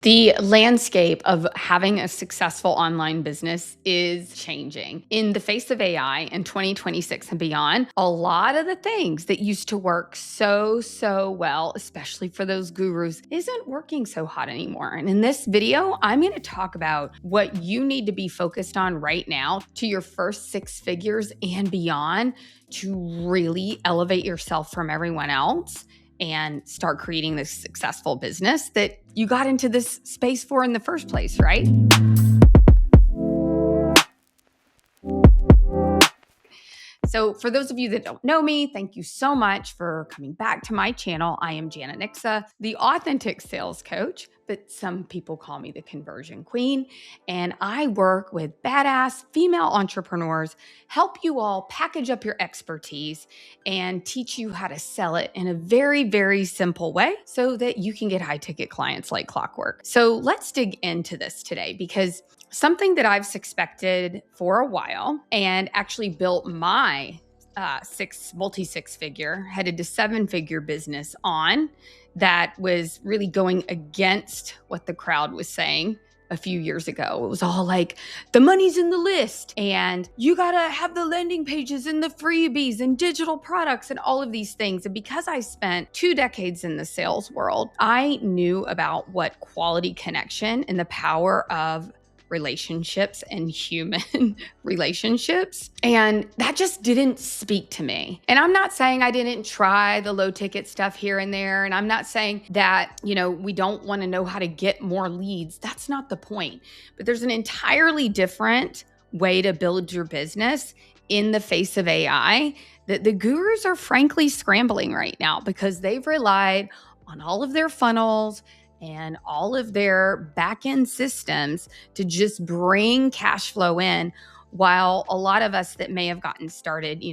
The landscape of having a successful online business is changing. In the face of AI in 2026 and beyond, a lot of the things that used to work so well, especially for those gurus, isn't working so hot anymore. And in this video, I'm going to talk about what you need to be focused on right now to your first 6 figures and beyond to really elevate yourself from everyone else and start creating this successful business that you got into this space for in the first place, right? So for those of you that don't know me, thank you so much for coming back to my channel. I am Jana Niksa, the authentic sales coach, but some people call me the conversion queen. And I work with badass female entrepreneurs, help you all package up your expertise and teach you how to sell it in a very simple way so that you can get high ticket clients like clockwork. So let's dig into this today because something that I've suspected for a while and actually built my multi-six figure, headed to 7-figure business on that was really going against what the crowd was saying a few years ago. It was all like, the money's in the list and you got to have the landing pages and the freebies and digital products and all of these things. And because I spent 2 decades in the sales world, I knew about what quality connection and the power of relationships and human relationships. And that just didn't speak to me. And I'm not saying I didn't try the low ticket stuff here and there. And I'm not saying that, we don't want to know how to get more leads. That's not the point. But there's an entirely different way to build your business in the face of AI that the gurus are frankly scrambling right now because they've relied on all of their funnels and all of their back-end systems to just bring cash flow in, while a lot of us that may have gotten started,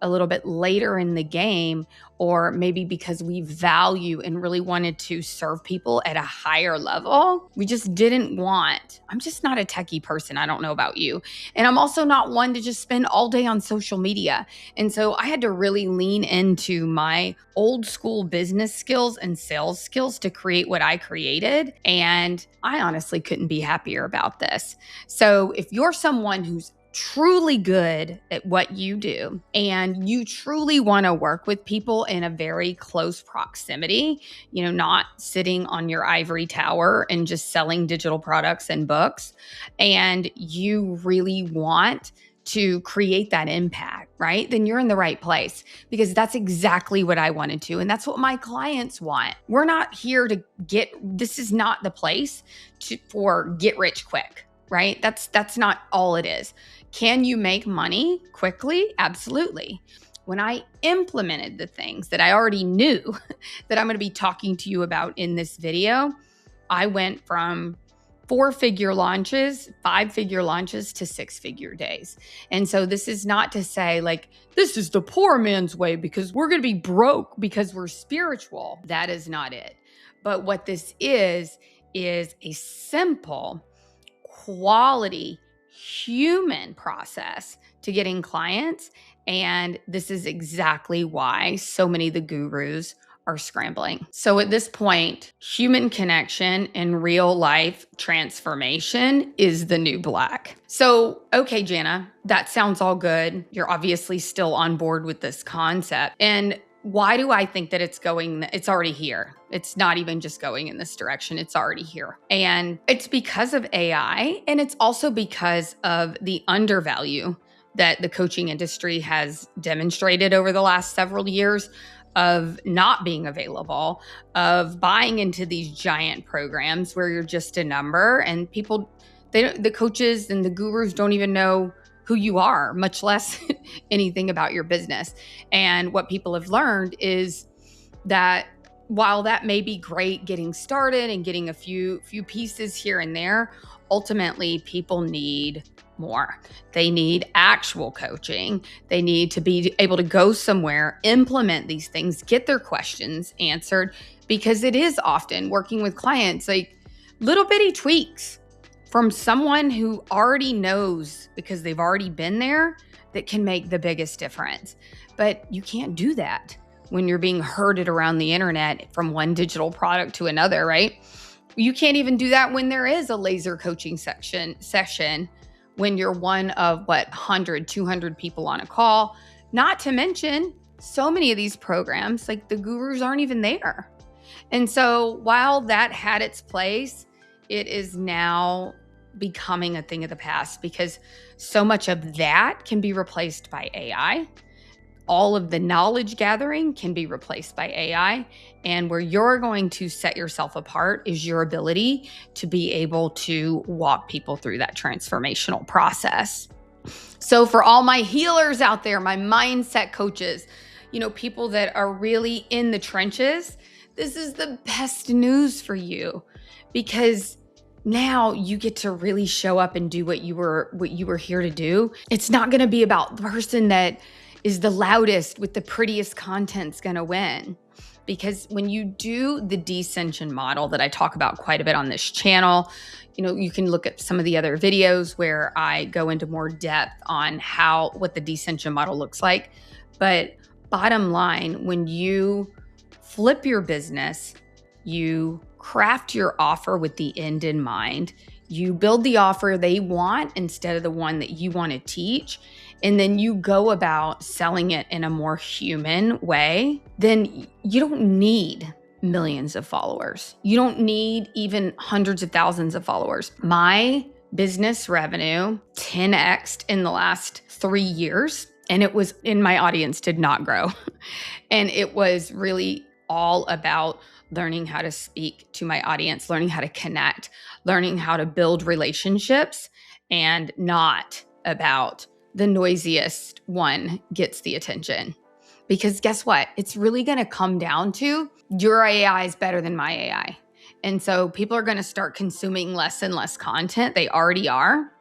a little bit later in the game, or maybe because we value and really wanted to serve people at a higher level, we just didn't want. I'm just not a techie person. I don't know about you. And I'm also not one to just spend all day on social media. And so I had to really lean into my old school business skills and sales skills to create what I created. And I honestly couldn't be happier about this. So if you're someone who's truly good at what you do and you truly want to work with people in a very close proximity, not sitting on your ivory tower and just selling digital products and books, and you really want to create that impact, right? Then you're in the right place because that's exactly what I wanted to. And that's what my clients want. We're not here to this is not the place for get rich quick, right? That's not all it is. Can you make money quickly? Absolutely. When I implemented the things that I already knew that I'm going to be talking to you about in this video, I went from 4-figure launches, 5-figure launches to 6-figure days. And so this is not to say like, this is the poor man's way because we're going to be broke because we're spiritual. That is not it. But what this is a simple, quality, human process to getting clients. And this is exactly why so many of the gurus are scrambling. So at this point, human connection and real life transformation is the new black. So, okay, Jana, that sounds all good. You're obviously still on board with this concept. And why do I think that it's already here? It's not even just going in this direction. It's already here. And it's because of AI. And it's also because of the undervalue that the coaching industry has demonstrated over the last several years of not being available, of buying into these giant programs where you're just a number and people, the coaches and the gurus don't even know who you are, much less anything about your business. And what people have learned is that while that may be great getting started and getting a few pieces here and there, ultimately people need more. They need actual coaching. They need to be able to go somewhere, implement these things, get their questions answered, because it is often working with clients, like little bitty tweaks from someone who already knows because they've already been there that can make the biggest difference. But you can't do that when you're being herded around the internet from one digital product to another, right? You can't even do that when there is a laser coaching session when you're one of 100, 200 people on a call. Not to mention, so many of these programs, like the gurus aren't even there. And so while that had its place, it is now becoming a thing of the past because so much of that can be replaced by AI. All of the knowledge gathering can be replaced by AI. And where you're going to set yourself apart is your ability to be able to walk people through that transformational process. So for all my healers out there, my mindset coaches, people that are really in the trenches, this is the best news for you because now you get to really show up and do what you were here to do. It's not going to be about the person that is the loudest with the prettiest content's going to win. Because when you do the descension model that I talk about quite a bit on this channel, you can look at some of the other videos where I go into more depth on what the descension model looks like. But bottom line, when you flip your business, you craft your offer with the end in mind. You build the offer they want instead of the one that you want to teach. And then you go about selling it in a more human way, then you don't need millions of followers. You don't need even hundreds of thousands of followers. My business revenue 10x'd in the last 3 years, and it was in my audience did not grow. And it was really all about learning how to speak to my audience, learning how to connect, learning how to build relationships, and not about the noisiest one gets the attention. Because guess what? It's really going to come down to your AI is better than my AI. And so people are going to start consuming less and less content. They already are.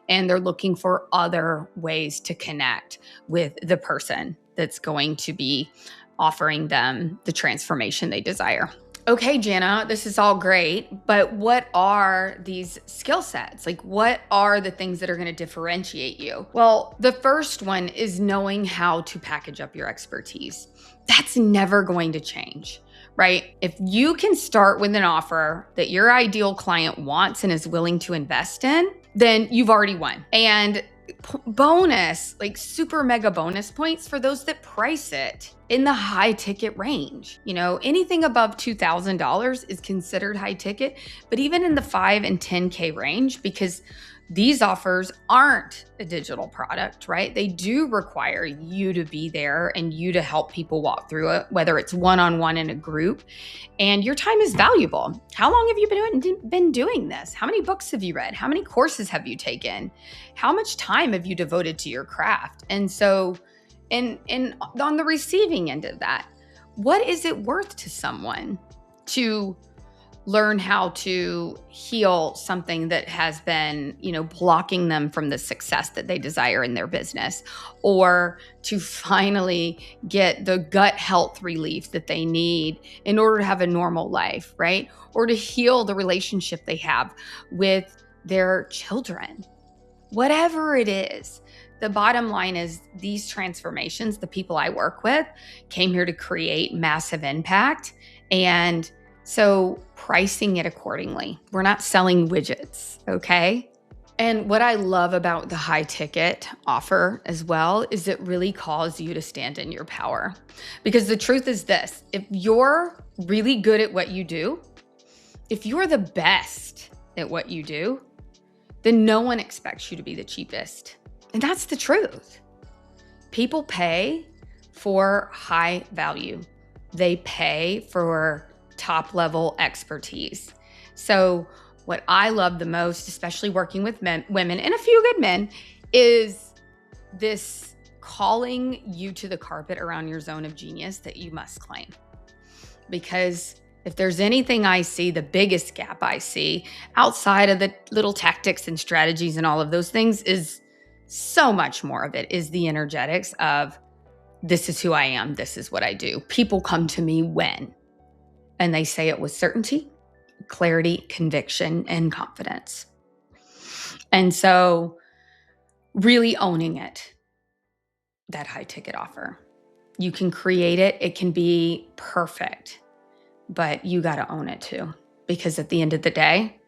And they're looking for other ways to connect with the person that's going to be offering them the transformation they desire. Okay, Jana, this is all great, but what are these skill sets? Like, what are the things that are going to differentiate you? Well, the first one is knowing how to package up your expertise. That's never going to change, right? If you can start with an offer that your ideal client wants and is willing to invest in, then you've already won. And bonus, like super mega bonus points for those that price it in the high ticket range. Anything above $2,000 is considered high ticket, but even in the 5 and 10K range, because these offers aren't a digital product, right? They do require you to be there and you to help people walk through it, whether it's one-on-one in a group, and your time is valuable. How long have you been doing this? How many books have you read? How many courses have you taken? How much time have you devoted to your craft? And so, and on the receiving end of that, what is it worth to someone to learn how to heal something that has been, blocking them from the success that they desire in their business, or to finally get the gut health relief that they need in order to have a normal life, right? Or to heal the relationship they have with their children. Whatever it is, the bottom line is these transformations, the people I work with came here to create massive impact. And so pricing it accordingly. We're not selling widgets, okay? And what I love about the high ticket offer as well is it really calls you to stand in your power. Because the truth is this, if you're really good at what you do, if you're the best at what you do, then no one expects you to be the cheapest. And that's the truth. People pay for high value. They pay for top level expertise. So what I love the most, especially working with women and a few good men, is this calling you to the carpet around your zone of genius that you must claim. Because if there's anything I see, the biggest gap I see outside of the little tactics and strategies and all of those things is so much more of it is the energetics of this is who I am. This is what I do. People come to me when, and they say it with certainty, clarity, conviction, and confidence. And so really owning it, that high ticket offer. You can create it. It can be perfect, but you got to own it too. because at the end of the day,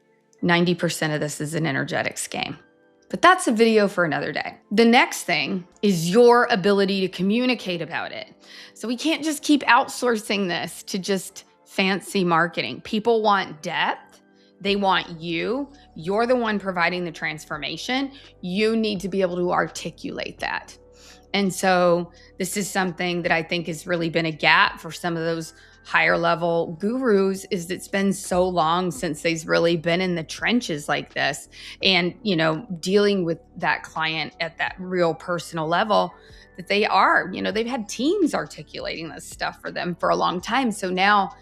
90% of this is an energetics game. But that's a video for another day. The next thing is your ability to communicate about it. So we can't just keep outsourcing this to just fancy marketing. People want depth. They want you. You're the one providing the transformation. You need to be able to articulate that. And so this is something that I think has really been a gap for some of those higher level gurus, is it's been so long since they've really been in the trenches like this and, dealing with that client at that real personal level that they are, they've had teams articulating this stuff for them for a long time. So now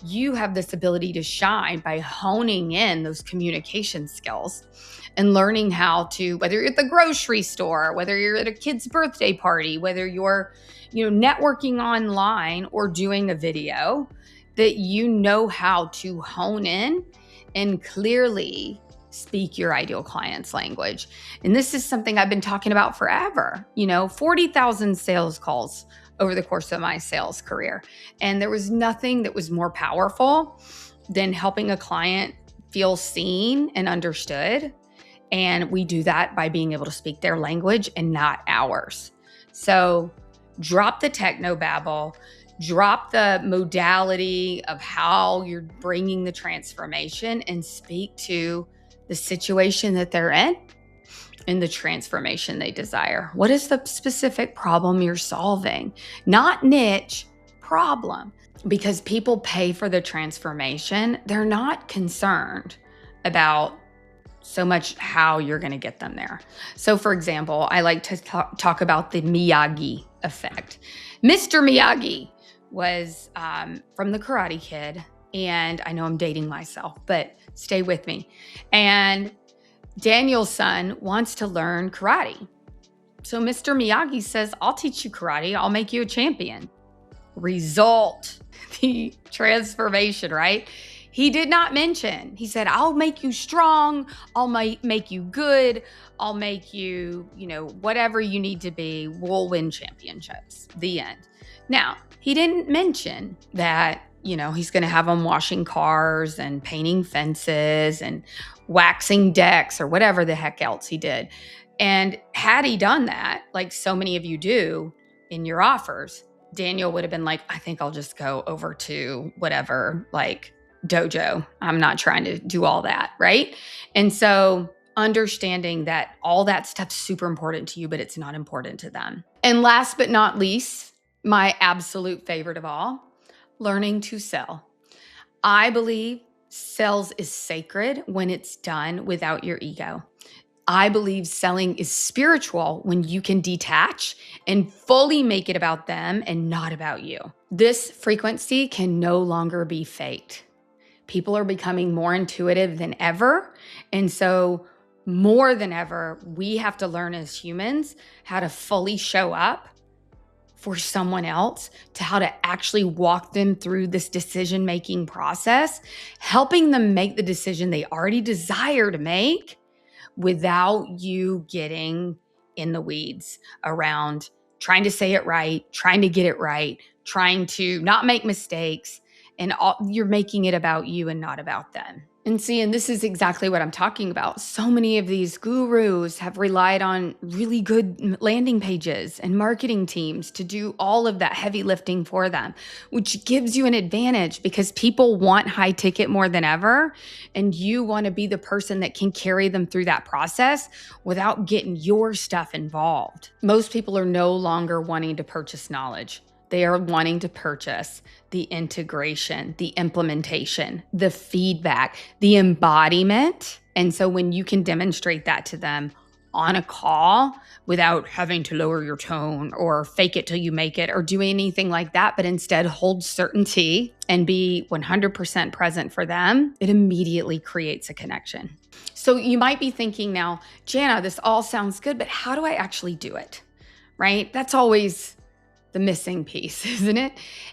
you have this ability to shine by honing in those communication skills and learning how to, whether you're at the grocery store, whether you're at a kid's birthday party, whether you're, networking online or doing a video, that you know how to hone in and clearly speak your ideal client's language. And this is something I've been talking about forever, 40,000 sales calls over the course of my sales career. And there was nothing that was more powerful than helping a client feel seen and understood. And we do that by being able to speak their language and not ours. So drop the technobabble, drop the modality of how you're bringing the transformation, and speak to the situation that they're in and the transformation they desire. What is the specific problem you're solving? Not niche, problem. Because people pay for the transformation. They're not concerned about so much how you're going to get them there. So for example, I like to talk about the Miyagi effect. Mr. Miyagi was from the Karate Kid. And I know I'm dating myself, but stay with me. And Daniel's son wants to learn karate. So Mr. Miyagi says, I'll teach you karate. I'll make you a champion. Result, the transformation, right? He did not mention, he said, I'll make you strong. I'll make you good. I'll make you, whatever you need to be. We'll win championships. The end. Now, he didn't mention that, he's going to have them washing cars and painting fences and waxing decks or whatever the heck else he did. And had he done that, like so many of you do in your offers, Daniel would have been like, I think I'll just go over to whatever, like dojo. I'm not trying to do all that, right? And so understanding that all that stuff's super important to you, but it's not important to them. And last but not least, my absolute favorite of all, learning to sell. I believe sales is sacred when it's done without your ego. I believe selling is spiritual when you can detach and fully make it about them and not about you. This frequency can no longer be faked. People are becoming more intuitive than ever. And so more than ever, we have to learn as humans how to fully show up for someone else, to how to actually walk them through this decision-making process, helping them make the decision they already desire to make without you getting in the weeds around trying to say it right, trying to get it right, trying to not make mistakes, and you're making it about you and not about them. And this is exactly what I'm talking about. So many of these gurus have relied on really good landing pages and marketing teams to do all of that heavy lifting for them, which gives you an advantage because people want high ticket more than ever. And you want to be the person that can carry them through that process without getting your stuff involved. Most people are no longer wanting to purchase knowledge. They are wanting to purchase the integration, the implementation, the feedback, the embodiment. And so when you can demonstrate that to them on a call without having to lower your tone or fake it till you make it or do anything like that, but instead hold certainty and be 100% present for them, it immediately creates a connection. So you might be thinking now, Jana, this all sounds good, but how do I actually do it? Right? That's always the missing piece, isn't it?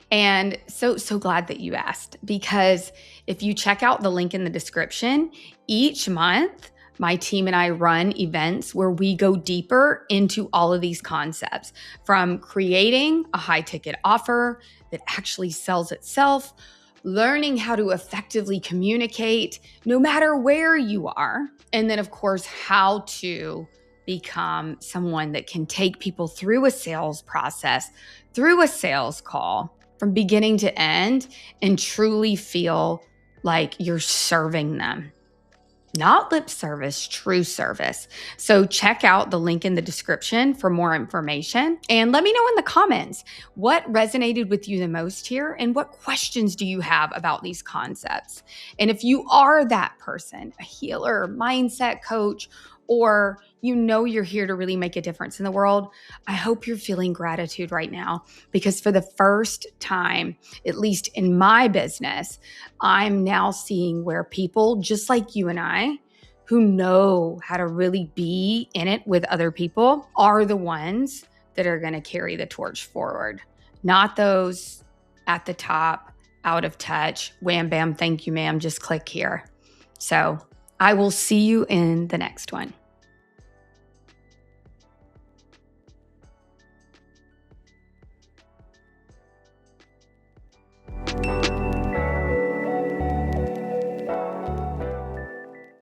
And so glad that you asked, because if you check out the link in the description, each month, my team and I run events where we go deeper into all of these concepts, from creating a high ticket offer that actually sells itself, learning how to effectively communicate no matter where you are. And then, of course, how to become someone that can take people through a sales process, through a sales call from beginning to end and truly feel like you're serving them. Not lip service, true service. So check out the link in the description for more information. And let me know in the comments what resonated with you the most here and what questions do you have about these concepts. And if you are that person, a healer, mindset coach, or you're here to really make a difference in the world, I hope you're feeling gratitude right now because for the first time, at least in my business, I'm now seeing where people just like you and I, who know how to really be in it with other people, are the ones that are going to carry the torch forward, not those at the top, out of touch, wham, bam, thank you, ma'am, just click here. So I will see you in the next one.